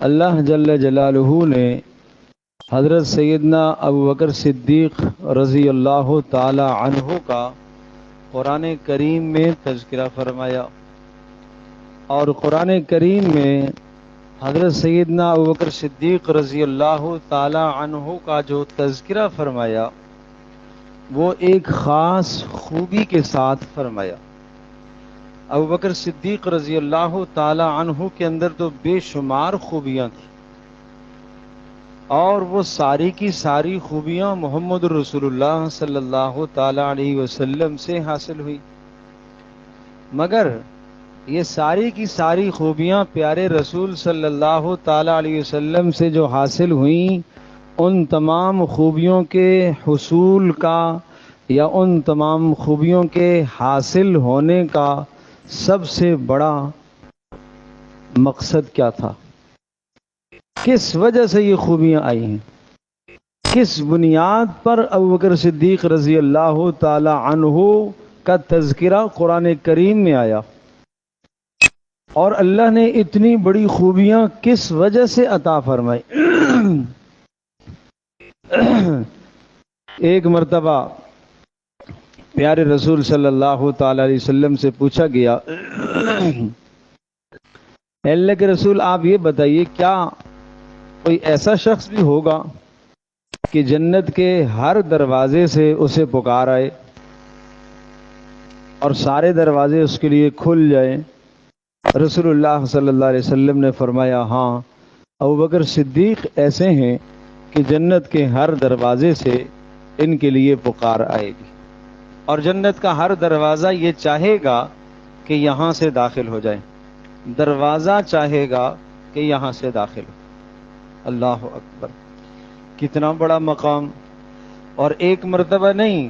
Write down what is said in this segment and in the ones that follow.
اللہ جل جلالہ نے حضرت سیدنا ابو بکر صدیق رضی اللہ تعالی عنہ کا قرآن کریم میں تذکرہ فرمایا، اور قرآن کریم میں حضرت سیدنا ابو بکر صدیق رضی اللہ تعالی عنہ کا جو تذکرہ فرمایا وہ ایک خاص خوبی کے ساتھ فرمایا۔ ابو بکر صدیق رضی اللہ تعالی عنہ کے اندر تو بے شمار خوبیاں تھیں، اور وہ ساری کی ساری خوبیاں محمد رسول اللہ صلی اللہ تعالی علیہ وسلم سے حاصل ہوئی، مگر یہ ساری کی ساری خوبیاں پیارے رسول صلی اللہ تعالی علیہ وسلم سے جو حاصل ہوئیں، ان تمام خوبیوں کے حصول کا یا ان تمام خوبیوں کے حاصل ہونے کا سب سے بڑا مقصد کیا تھا؟ کس وجہ سے یہ خوبیاں آئی ہیں؟ کس بنیاد پر ابو بکر صدیق رضی اللہ تعالی عنہ کا تذکرہ قرآن کریم میں آیا، اور اللہ نے اتنی بڑی خوبیاں کس وجہ سے عطا فرمائی؟ ایک مرتبہ پیارے رسول صلی اللہ تعالی علیہ وسلم سے پوچھا گیا، اللہ کے رسول آپ یہ بتائیے، کیا کوئی ایسا شخص بھی ہوگا کہ جنت کے ہر دروازے سے اسے پکار آئے اور سارے دروازے اس کے لیے کھل جائیں؟ رسول اللہ صلی اللہ علیہ وسلم نے فرمایا، ہاں، ابو بکر صدیق ایسے ہیں کہ جنت کے ہر دروازے سے ان کے لیے پکار آئے گی، اور جنت کا ہر دروازہ یہ چاہے گا کہ یہاں سے داخل ہو جائیں، دروازہ چاہے گا کہ یہاں سے داخل ہو۔ اللہ اکبر، کتنا بڑا مقام! اور ایک مرتبہ نہیں،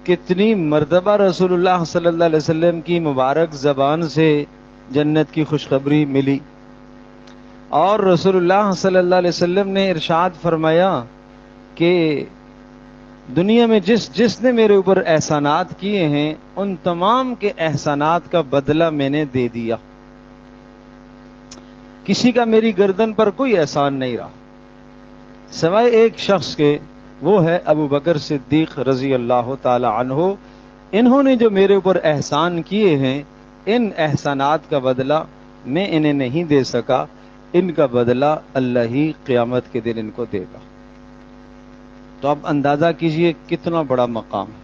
کتنی مرتبہ رسول اللہ صلی اللہ علیہ وسلم کی مبارک زبان سے جنت کی خوشخبری ملی، اور رسول اللہ صلی اللہ علیہ وسلم نے ارشاد فرمایا کہ دنیا میں جس نے میرے اوپر احسانات کیے ہیں ان تمام کے احسانات کا بدلہ میں نے دے دیا، کسی کا میری گردن پر کوئی احسان نہیں رہا سوائے ایک شخص کے، وہ ہے ابو بکر صدیق رضی اللہ تعالی عنہ۔ انہوں نے جو میرے اوپر احسان کیے ہیں، ان احسانات کا بدلہ میں انہیں نہیں دے سکا، ان کا بدلہ اللہ ہی قیامت کے دن ان کو دے گا۔ تو اب اندازہ کیجئے کتنا بڑا مقام ہے۔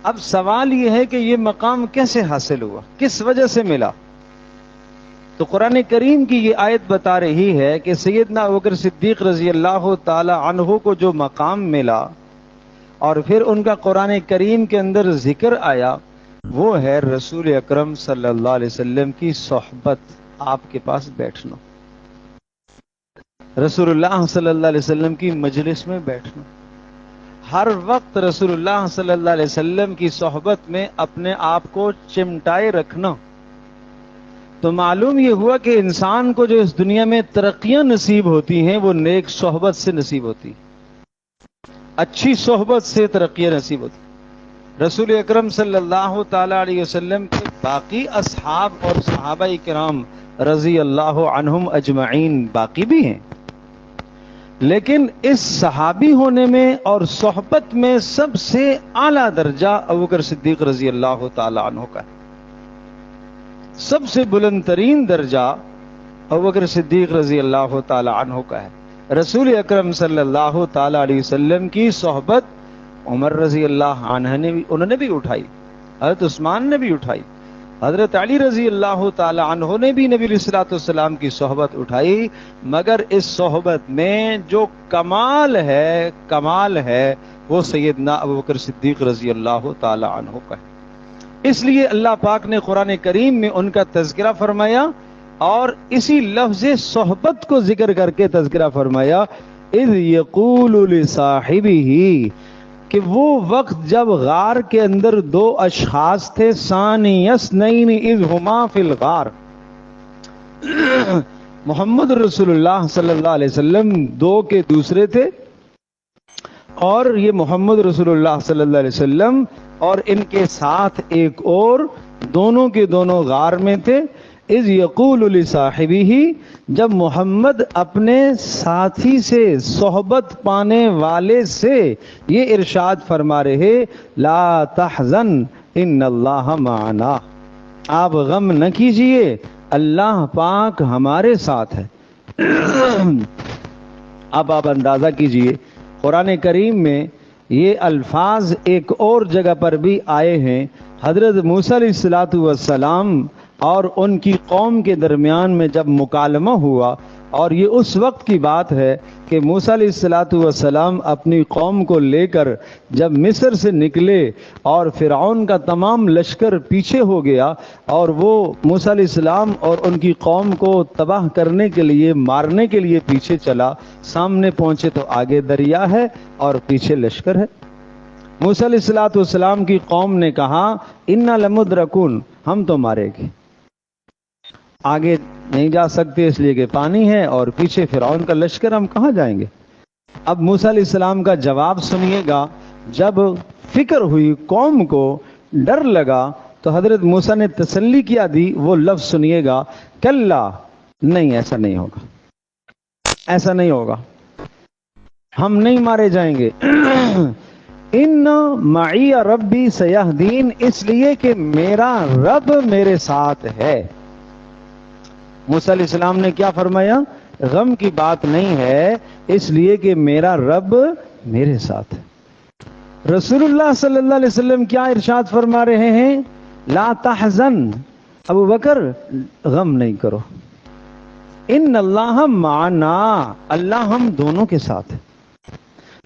اب سوال یہ ہے کہ یہ مقام کیسے حاصل ہوا، کس وجہ سے ملا؟ تو قرآن کریم کی یہ آیت بتا رہی ہے کہ سیدنا ابو بکر صدیق رضی اللہ تعالی عنہ کو جو مقام ملا اور پھر ان کا قرآن کریم کے اندر ذکر آیا، وہ ہے رسول اکرم صلی اللہ علیہ وسلم کی صحبت، آپ کے پاس بیٹھنا، رسول اللہ صلی اللہ علیہ وسلم کی مجلس میں بیٹھنا، ہر وقت رسول اللہ صلی اللہ علیہ وسلم کی صحبت میں اپنے آپ کو چمٹائے رکھنا۔ تو معلوم یہ ہوا کہ انسان کو جو اس دنیا میں ترقیاں نصیب ہوتی ہیں وہ نیک صحبت سے نصیب ہوتی، اچھی صحبت سے ترقیاں نصیب ہوتی۔ رسول اکرم صلی اللہ تعالی علیہ وسلم کے باقی اصحاب اور صحابہ کرام رضی اللہ عنہم اجمعین باقی بھی ہیں، لیکن اس صحابی ہونے میں اور صحبت میں سب سے اعلیٰ درجہ ابو بکر صدیق رضی اللہ تعالی عنہ کا ہے، سب سے بلند ترین درجہ ابو بکر صدیق رضی اللہ تعالی عنہ کا ہے۔ رسول اکرم صلی اللہ تعالی علیہ وسلم کی صحبت عمر رضی اللہ عنہ نے بھی انہوں نے بھی اٹھائی، حضرت عثمان نے بھی اٹھائی، حضرت علی رضی اللہ تعالی عنہ نے بھی نبی علیہ الصلوۃ والسلام کی صحبت اٹھائی، مگر اس صحبت میں جو کمال ہے وہ سیدنا ابو بکر صدیق رضی اللہ تعالی عنہ کا ہے۔ اس لیے اللہ پاک نے قرآن کریم میں ان کا تذکرہ فرمایا، اور اسی لفظ صحبت کو ذکر کر کے تذکرہ فرمایا، اذ یقول لصاحبہ، کہ وہ وقت جب غار کے اندر دو اشخاص تھے، ثانی اثنین اذ ہما فی الغار، محمد رسول اللہ صلی اللہ علیہ وسلم دو کے دوسرے تھے، اور یہ محمد رسول اللہ صلی اللہ علیہ وسلم اور ان کے ساتھ ایک اور، دونوں کے دونوں غار میں تھے۔ اذ یقول لصاحبہ، جب محمد اپنے ساتھی سے، صحبت پانے والے سے یہ ارشاد فرما رہے، لا تحزن ان اللہ معنا، آپ غم نہ کیجئے، اللہ پاک ہمارے ساتھ ہے۔ اب آپ اندازہ کیجئے قرآن کریم میں یہ الفاظ ایک اور جگہ پر بھی آئے ہیں۔ حضرت موسیٰ علیہ السلام اور ان کی قوم کے درمیان میں جب مکالمہ ہوا، اور یہ اس وقت کی بات ہے کہ موسیٰ علیہ السلام اپنی قوم کو لے کر جب مصر سے نکلے اور فرعون کا تمام لشکر پیچھے ہو گیا، اور وہ موسیٰ علیہ السلام اور ان کی قوم کو تباہ کرنے کے لیے، مارنے کے لیے پیچھے چلا، سامنے پہنچے تو آگے دریا ہے اور پیچھے لشکر ہے۔ موسیٰ علیہ السلام کی قوم نے کہا انا لمدرکون، ہم تو مارے گے، آگے نہیں جا سکتے اس لیے کہ پانی ہے اور پیچھے فرعون کا لشکر، ہم کہاں جائیں گے۔ اب موسیٰ علیہ السلام کا جواب سنیے گا۔ جب فکر ہوئی، قوم کو ڈر لگا، تو حضرت موسیٰ نے تسلی کیا دی، وہ لفظ سنیے گا، کلا، نہیں ایسا نہیں ہوگا، ایسا نہیں ہوگا، ہم نہیں مارے جائیں گے۔ ان معی ربی سیہدین، اس لیے کہ میرا رب میرے ساتھ ہے۔ موسیٰ علیہ السلام نے کیا فرمایا؟ غم کی بات نہیں ہے، اس لیے کہ میرا رب میرے ساتھ ہے۔ رسول اللہ صلی اللہ علیہ وسلم کیا ارشاد فرما رہے ہیں؟ لا تحزن، ابو بکر غم نہیں کرو، ان اللہ معنا، اللہ ہم دونوں کے ساتھ ہے۔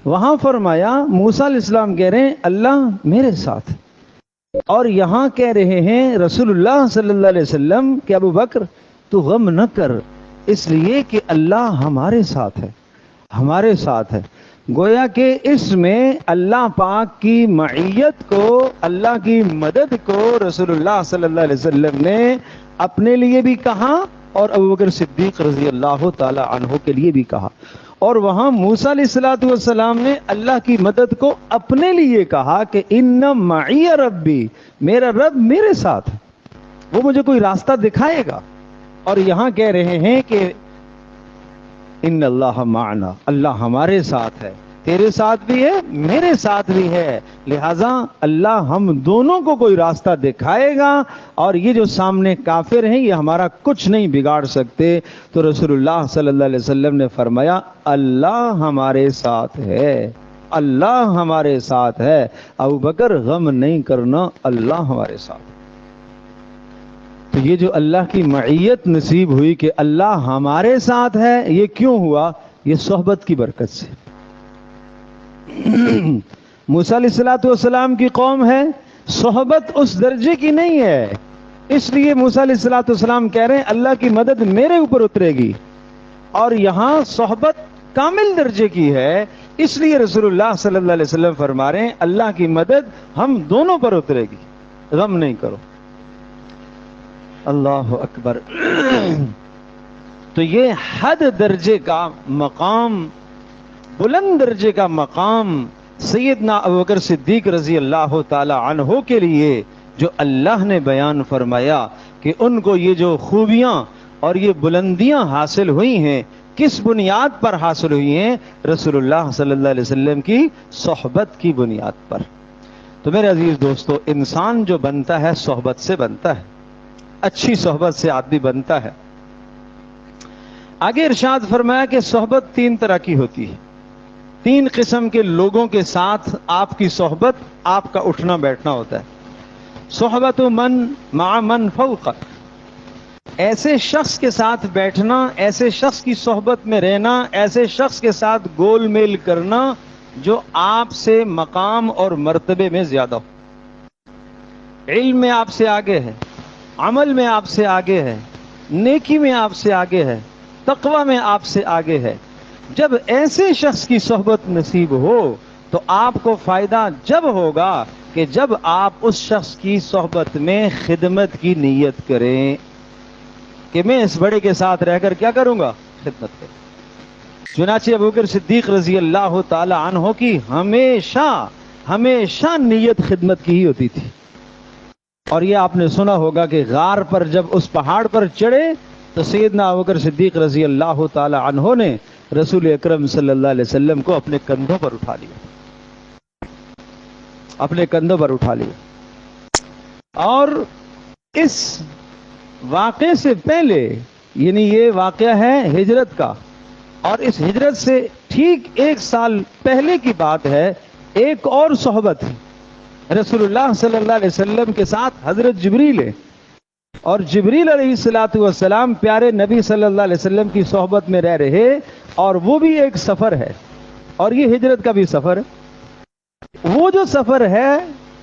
وہاں فرمایا موسیٰ علیہ السلام کہہ رہے ہیں اللہ میرے ساتھ، اور یہاں کہہ رہے ہیں رسول اللہ صلی اللہ علیہ وسلم کہ ابو بکر تو غم نہ کر، اس لیے کہ اللہ ہمارے ساتھ ہے، ہمارے ساتھ ہے۔ گویا کہ اس میں اللہ پاک کی معیت کو، اللہ کی مدد کو رسول اللہ صلی اللہ علیہ وسلم نے اپنے لیے بھی کہا اور ابوبکر صدیق رضی اللہ تعالی عنہ کے لیے بھی کہا، اور وہاں موسیٰ علیہ السلام نے اللہ کی مدد کو اپنے لیے کہا کہ ان معی ربی، میرا رب میرے ساتھ ہے، وہ مجھے کوئی راستہ دکھائے گا۔ اور یہاں کہہ رہے ہیں کہ ان اللہ معنا، اللہ ہمارے ساتھ ہے، تیرے ساتھ بھی ہے، میرے ساتھ بھی ہے، لہذا اللہ ہم دونوں کو کوئی راستہ دکھائے گا، اور یہ جو سامنے کافر ہیں یہ ہمارا کچھ نہیں بگاڑ سکتے۔ تو رسول اللہ صلی اللہ علیہ وسلم نے فرمایا اللہ ہمارے ساتھ ہے، اللہ ہمارے ساتھ ہے، ابو بکر غم نہیں کرنا، اللہ ہمارے ساتھ۔ تو یہ جو اللہ کی معیت نصیب ہوئی کہ اللہ ہمارے ساتھ ہے، یہ کیوں ہوا؟ یہ صحبت کی برکت سے۔ موسیٰ علیہ السلام کی قوم ہے، صحبت اس درجے کی نہیں ہے، اس لیے موسیٰ علیہ السلام کہہ رہے ہیں اللہ کی مدد میرے اوپر اترے گی، اور یہاں صحبت کامل درجے کی ہے، اس لیے رسول اللہ صلی اللہ علیہ وسلم فرما رہے ہیں اللہ کی مدد ہم دونوں پر اترے گی، غم نہیں کرو۔ اللہ اکبر۔ تو یہ حد درجے کا مقام، بلند درجے کا مقام سیدنا ابوبکر صدیق رضی اللہ تعالی عنہ کے لیے جو اللہ نے بیان فرمایا کہ ان کو یہ جو خوبیاں اور یہ بلندیاں حاصل ہوئی ہیں، کس بنیاد پر حاصل ہوئی ہیں؟ رسول اللہ صلی اللہ علیہ وسلم کی صحبت کی بنیاد پر۔ تو میرے عزیز دوستو، انسان جو بنتا ہے صحبت سے بنتا ہے، اچھی صحبت سے آدمی بنتا ہے۔ آگے ارشاد فرمایا کہ صحبت تین طرح کی ہوتی ہے، تین قسم کے لوگوں کے ساتھ آپ کی صحبت، آپ کا اٹھنا بیٹھنا ہوتا ہے۔ صحبت من مع من فوقک، ایسے شخص کے ساتھ بیٹھنا، ایسے شخص کی صحبت میں رہنا، ایسے شخص کے ساتھ گول میل کرنا جو آپ سے مقام اور مرتبے میں زیادہ ہو، علم میں آپ سے آگے ہے، عمل میں آپ سے آگے ہے، نیکی میں آپ سے آگے ہے، تقوی میں آپ سے آگے ہے۔ جب ایسے شخص کی صحبت نصیب ہو تو آپ کو فائدہ جب ہوگا کہ جب آپ اس شخص کی صحبت میں خدمت کی نیت کریں کہ میں اس بڑے کے ساتھ رہ کر کیا کروں گا؟ خدمت کروں۔ چنانچہ ابوبکر صدیق رضی اللہ تعالی عنہ کی ہمیشہ نیت خدمت کی ہی ہوتی تھی۔ اور یہ آپ نے سنا ہوگا کہ غار پر جب اس پہاڑ پر چڑھے تو سیدنا ابوبکر صدیق رضی اللہ تعالی عنہ نے رسول اکرم صلی اللہ علیہ وسلم کو اپنے کندھوں پر اٹھا لیا، اپنے کندھوں پر اٹھا لیا۔ اور اس واقعے سے پہلے، یعنی یہ واقعہ ہے ہجرت کا، اور اس ہجرت سے ٹھیک 1 سال پہلے کی بات ہے، ایک اور صحبت رسول اللہ صلی اللہ علیہ وسلم کے ساتھ حضرت جبریل ہے، اور جبریل علیہ الصلوۃ والسلام پیارے نبی صلی اللہ علیہ وسلم کی صحبت میں رہ رہے، اور وہ بھی ایک سفر ہے، اور یہ ہجرت کا بھی سفر ہے۔ وہ جو سفر ہے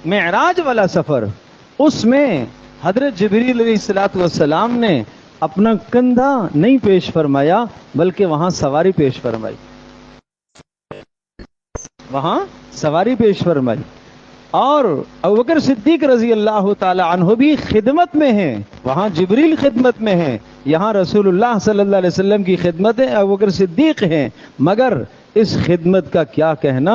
معراج والا سفر، اس میں حضرت جبریل علیہ الصلوۃ والسلام نے اپنا کندھا نہیں پیش فرمایا، بلکہ وہاں سواری پیش فرمائی، وہاں سواری پیش فرمائی۔ اور ابوبکر صدیق رضی اللہ تعالی عنہ بھی خدمت میں ہیں، وہاں جبریل خدمت میں ہیں، یہاں رسول اللہ صلی اللہ علیہ وسلم کی خدمت ابوبکر صدیق ہیں، مگر اس خدمت کا کیا کہنا،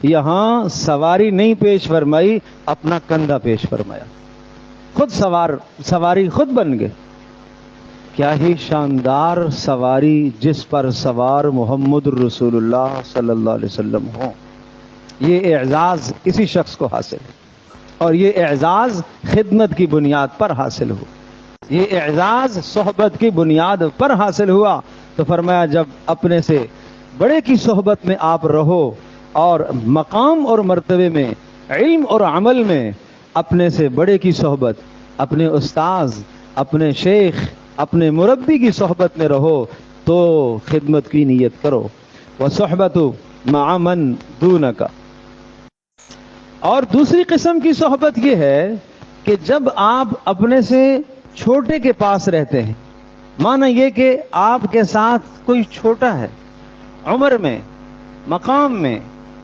یہاں سواری نہیں پیش فرمائی، اپنا کندھا پیش فرمایا، خود سواری خود بن گئے۔ کیا ہی شاندار سواری جس پر سوار محمد رسول اللہ صلی اللہ علیہ وسلم ہوں۔ یہ اعزاز اسی شخص کو حاصل ہے، اور یہ اعزاز خدمت کی بنیاد پر حاصل ہو، یہ اعزاز صحبت کی بنیاد پر حاصل ہوا۔ تو فرمایا جب اپنے سے بڑے کی صحبت میں آپ رہو، اور مقام اور مرتبے میں، علم اور عمل میں اپنے سے بڑے کی صحبت، اپنے استاذ، اپنے شیخ، اپنے مربی کی صحبت میں رہو تو خدمت کی نیت کرو۔ وَصُحْبَةُ مَعَ مَن دُونَكَ۔ اور دوسری قسم کی صحبت یہ ہے کہ جب آپ اپنے سے چھوٹے کے پاس رہتے ہیں، معنی یہ کہ آپ کے ساتھ کوئی چھوٹا ہے، عمر میں، مقام میں،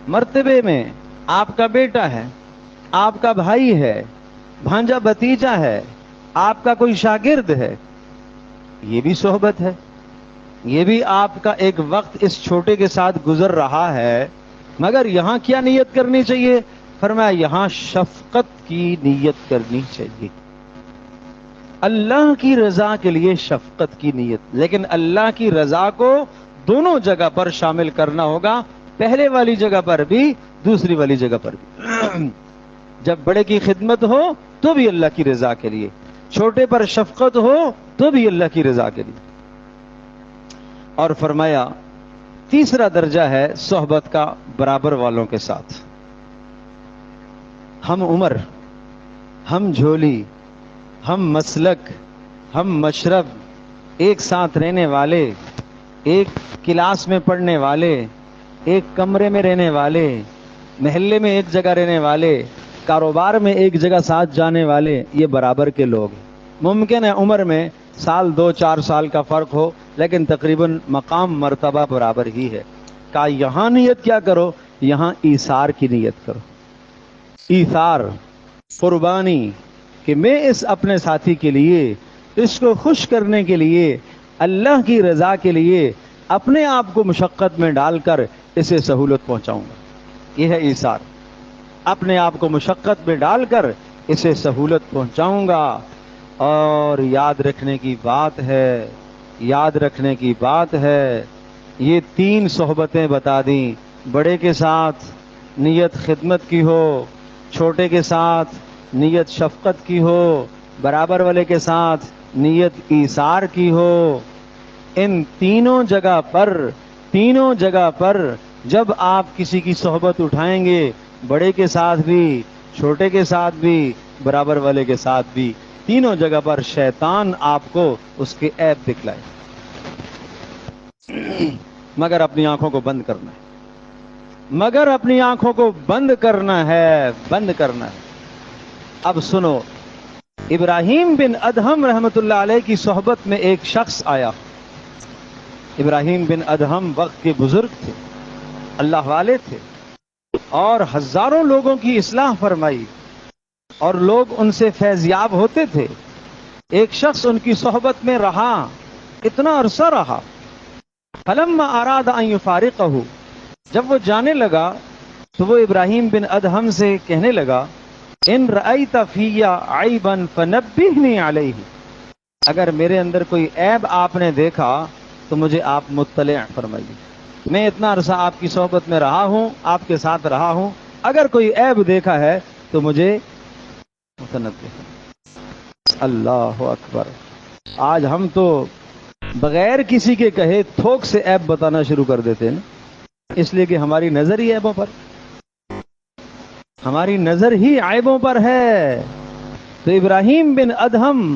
مرتبے میں، آپ کا بیٹا ہے، آپ کا بھائی ہے، بھانجا بھتیجا ہے، آپ کا کوئی شاگرد ہے، یہ بھی صحبت ہے، یہ بھی آپ کا ایک وقت اس چھوٹے کے ساتھ گزر رہا ہے، مگر یہاں کیا نیت کرنی چاہیے؟ فرمایا یہاں شفقت کی نیت کرنی چاہیے، اللہ کی رضا کے لیے شفقت کی نیت، لیکن اللہ کی رضا کو دونوں جگہ پر شامل کرنا ہوگا، پہلے والی جگہ پر بھی، دوسری والی جگہ پر بھی۔ جب بڑے کی خدمت ہو تو بھی اللہ کی رضا کے لیے، چھوٹے پر شفقت ہو تو بھی اللہ کی رضا کے لیے۔ اور فرمایا تیسرا درجہ ہے صحبت کا برابر والوں کے ساتھ، ہم عمر، ہم جھولی، ہم مسلک، ہم مشرب، ایک ساتھ رہنے والے، ایک کلاس میں پڑھنے والے، ایک کمرے میں رہنے والے، محلے میں ایک جگہ رہنے والے، کاروبار میں ایک جگہ ساتھ جانے والے، یہ برابر کے لوگ ہیں۔ ممکن ہے عمر میں 1 2 4 سال کا فرق ہو، لیکن تقریباً مقام مرتبہ برابر ہی ہے۔ کہا یہاں نیت کیا کرو؟ یہاں ایثار کی نیت کرو، ایثار، قربانی، کہ میں اس اپنے ساتھی کے لیے، اس کو خوش کرنے کے لیے، اللہ کی رضا کے لیے اپنے آپ کو مشقت میں ڈال کر اسے سہولت پہنچاؤں گا۔ یہ ہے ایثار، اپنے آپ کو مشقت میں ڈال کر اسے سہولت پہنچاؤں گا۔ اور یاد رکھنے کی بات ہے، یاد رکھنے کی بات ہے، یہ 3 صحبتیں بتا دیں، بڑے کے ساتھ نیت خدمت کی ہو، چھوٹے کے ساتھ نیت شفقت کی ہو، برابر والے کے ساتھ نیت ایثار کی ہو۔ ان تینوں جگہ پر جب آپ کسی کی صحبت اٹھائیں گے، بڑے کے ساتھ بھی، چھوٹے کے ساتھ بھی، برابر والے کے ساتھ بھی، تینوں جگہ پر شیطان آپ کو اس کے عیب دکھلائے، مگر اپنی آنکھوں کو بند کرنا ہے، مگر اپنی آنکھوں کو بند کرنا ہے، بند کرنا ہے۔ اب سنو، ابراہیم بن ادہم رحمت اللہ علیہ کی صحبت میں ایک شخص آیا۔ ابراہیم بن ادہم وقت کے بزرگ تھے، اللہ والے تھے، اور ہزاروں لوگوں کی اصلاح فرمائی، اور لوگ ان سے فیضیاب ہوتے تھے۔ ایک شخص ان کی صحبت میں رہا، اتنا عرصہ رہا۔ فلما اراد ان یفارقہ، جب وہ جانے لگا تو وہ ابراہیم بن ادہم سے کہنے لگا، ان رأیت فیہ عیبا فنبہنی علیہ، اگر میرے اندر کوئی عیب آپ نے دیکھا تو مجھے آپ مطلع فرمائیے. میں اتنا عرصہ آپ کی صحبت میں رہا ہوں، آپ کے ساتھ رہا ہوں، اگر کوئی عیب دیکھا ہے تو مجھے متنبہ. اللہ اکبر. آج ہم تو بغیر کسی کے کہے تھوک سے عیب بتانا شروع کر دیتے ہیں، اس لیے کہ ہماری نظر ہی عیبوں پر، ہماری نظر ہی عیبوں پر ہے. تو ابراہیم بن ادہم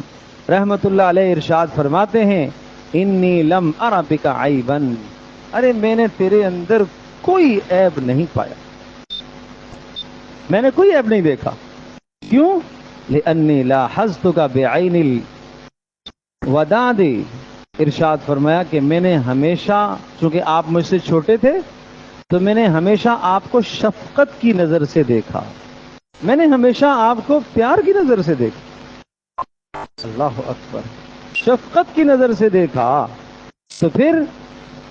رحمت اللہ علیہ ارشاد فرماتے ہیں انی لم ارى بک عیبا، ارے میں نے تیرے اندر کوئی عیب نہیں پایا، میں نے کوئی عیب نہیں دیکھا. کیوں؟ لأنی لاحظتک بعین الوداد، ارشاد فرمایا کہ میں نے ہمیشہ، چونکہ آپ مجھ سے چھوٹے تھے تو میں نے ہمیشہ آپ کو شفقت کی نظر سے دیکھا، میں نے ہمیشہ آپ کو پیار کی نظر سے دیکھا. اللہ اکبر. شفقت کی نظر سے دیکھا. تو پھر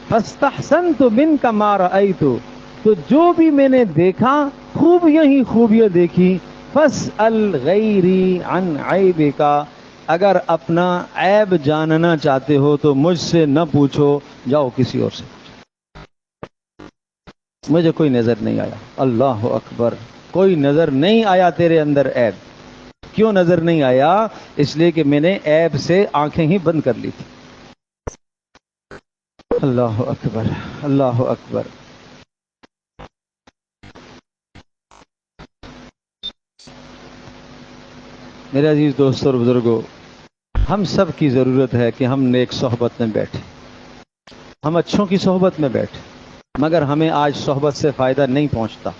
فاستحسنت منک ما رأیت، تو جو بھی میں نے دیکھا خوبیاں ہی خوبیاں دیکھی. فاسأل غیری عن عیبک، اگر اپنا عیب جاننا چاہتے ہو تو مجھ سے نہ پوچھو، جاؤ کسی اور سے. مجھے کوئی نظر نہیں آیا. اللہ اکبر. کوئی نظر نہیں آیا تیرے اندر عیب. کیوں نظر نہیں آیا؟ اس لیے کہ میں نے عیب سے آنکھیں ہی بند کر لی تھی. اللہ اکبر. اللہ اکبر. میرے عزیز دوستوں اور بزرگوں، ہم سب کی ضرورت ہے کہ ہم نیک صحبت میں بیٹھیں، ہم اچھوں کی صحبت میں بیٹھیں. مگر ہمیں آج صحبت سے فائدہ نہیں پہنچتا،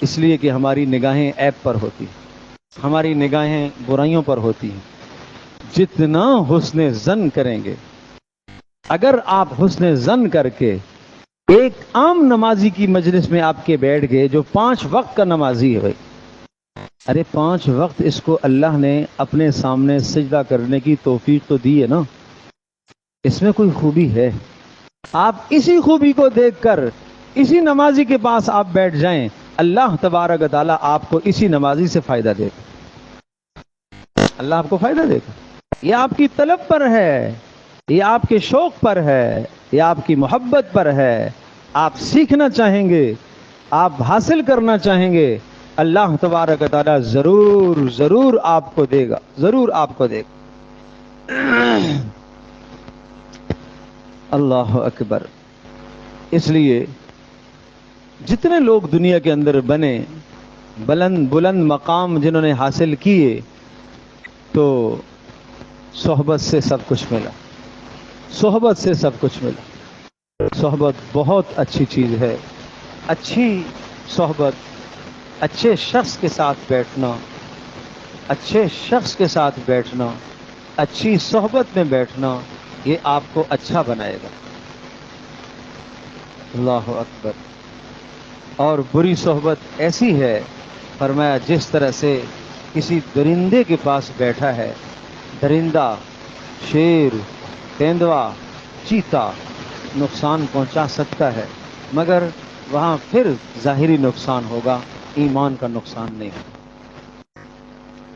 اس لیے کہ ہماری نگاہیں عیب پر ہوتی ہیں، ہماری نگاہیں برائیوں پر ہوتی ہیں. جتنا حسن ظن کریں گے، اگر آپ حسن ظن کر کے ایک عام نمازی کی مجلس میں آپ کے بیٹھ گئے جو 5 وقت کا نمازی ہے، بھائی ارے 5 وقت اس کو اللہ نے اپنے سامنے سجدہ کرنے کی توفیق تو دی ہے نا، اس میں کوئی خوبی ہے؟ آپ اسی خوبی کو دیکھ کر اسی نمازی کے پاس آپ بیٹھ جائیں، اللہ تبارک و تعالیٰ آپ کو اسی نمازی سے فائدہ دے گا. اللہ آپ کو فائدہ دے گا. یہ آپ کی طلب پر ہے، یہ آپ کے شوق پر ہے، یہ آپ کی محبت پر ہے. آپ سیکھنا چاہیں گے، آپ حاصل کرنا چاہیں گے، اللہ تبارک و تعالیٰ ضرور ضرور آپ کو دے گا، ضرور آپ کو دے گا. اللہ اکبر. اس لیے جتنے لوگ دنیا کے اندر بنے، بلند بلند مقام جنہوں نے حاصل کیے، تو صحبت سے سب کچھ ملا، صحبت سے سب کچھ ملا. صحبت بہت اچھی چیز ہے. اچھی صحبت، اچھے شخص کے ساتھ بیٹھنا، اچھے شخص کے ساتھ بیٹھنا، اچھی صحبت میں بیٹھنا، یہ آپ کو اچھا بنائے گا. اللہ اکبر. اور بری صحبت ایسی ہے، فرمایا جس طرح سے کسی درندے کے پاس بیٹھا ہے، درندہ، شیر، تیندوا، چیتا نقصان پہنچا سکتا ہے، مگر وہاں پھر ظاہری نقصان ہوگا، ایمان کا نقصان نہیں ہوگا.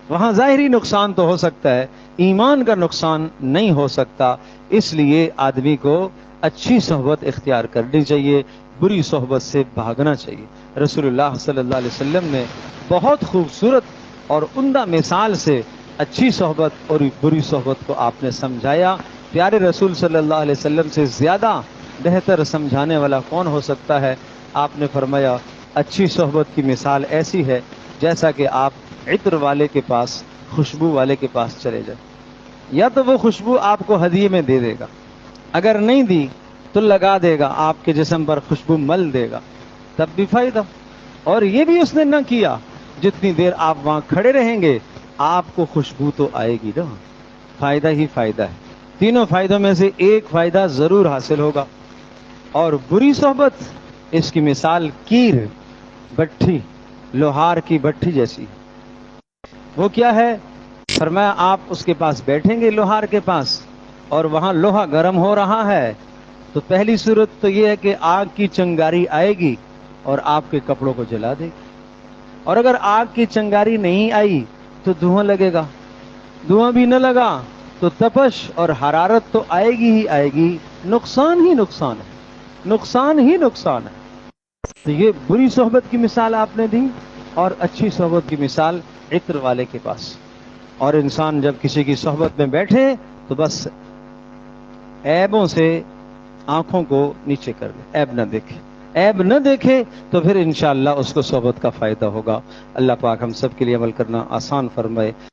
وہاں ظاہری نقصان تو ہو سکتا ہے، ایمان کا نقصان نہیں ہو سکتا. اس لیے آدمی کو اچھی صحبت اختیار کرنی چاہیے، بری صحبت سے بھاگنا چاہیے. رسول اللہ صلی اللہ علیہ وسلم نے بہت خوبصورت اور عمدہ مثال سے اچھی صحبت اور بری صحبت کو آپ نے سمجھایا. پیارے رسول صلی اللہ علیہ وسلم سے زیادہ بہتر سمجھانے والا کون ہو سکتا ہے؟ آپ نے فرمایا اچھی صحبت کی مثال ایسی ہے جیسا کہ آپ عطر والے کے پاس، خوشبو والے کے پاس چلے جائیں. یا تو وہ خوشبو آپ کو ہدیے میں دے دے گا، اگر نہیں دی تو لگا دے گا، آپ کے جسم پر خوشبو مل دے گا، تب بھی فائدہ. اور یہ بھی اس نے نہ کیا، جتنی دیر آپ وہاں کھڑے رہیں گے آپ کو خوشبو تو آئے گی نا، فائدہ ہی فائدہ ہے. تینوں فائدوں میں سے ایک فائدہ ضرور حاصل ہوگا. اور بری صحبت، اس کی مثال کیر، بٹھی، لوہار کی بٹھی جیسی. وہ کیا ہے؟ فرمایا آپ اس کے پاس بیٹھیں گے، لوہار کے پاس، اور وہاں لوہا گرم ہو رہا ہے، تو پہلی صورت تو یہ ہے کہ آگ کی چنگاری آئے گی اور آپ کے کپڑوں کو جلا دے گی، اور اگر آگ کی چنگاری نہیں آئی تو دھواں لگے گا، دھواں بھی نہ لگا تو تپش اور حرارت تو آئے گی ہی آئے گی، نقصان ہی نقصان ہے، نقصان ہی نقصان ہے۔ تو یہ بری صحبت کی مثال آپ نے دی، اور اچھی صحبت کی مثال عطر والے کے پاس۔ اور انسان جب کسی کی صحبت میں بیٹھے تو بس عیبوں سے آنکھوں کو نیچے کر لے، عیب نہ دیکھے، عیب نہ دیکھے تو پھر انشاءاللہ اس کو صحبت کا فائدہ ہوگا۔ اللہ پاک ہم سب کے لیے عمل کرنا آسان فرمائے۔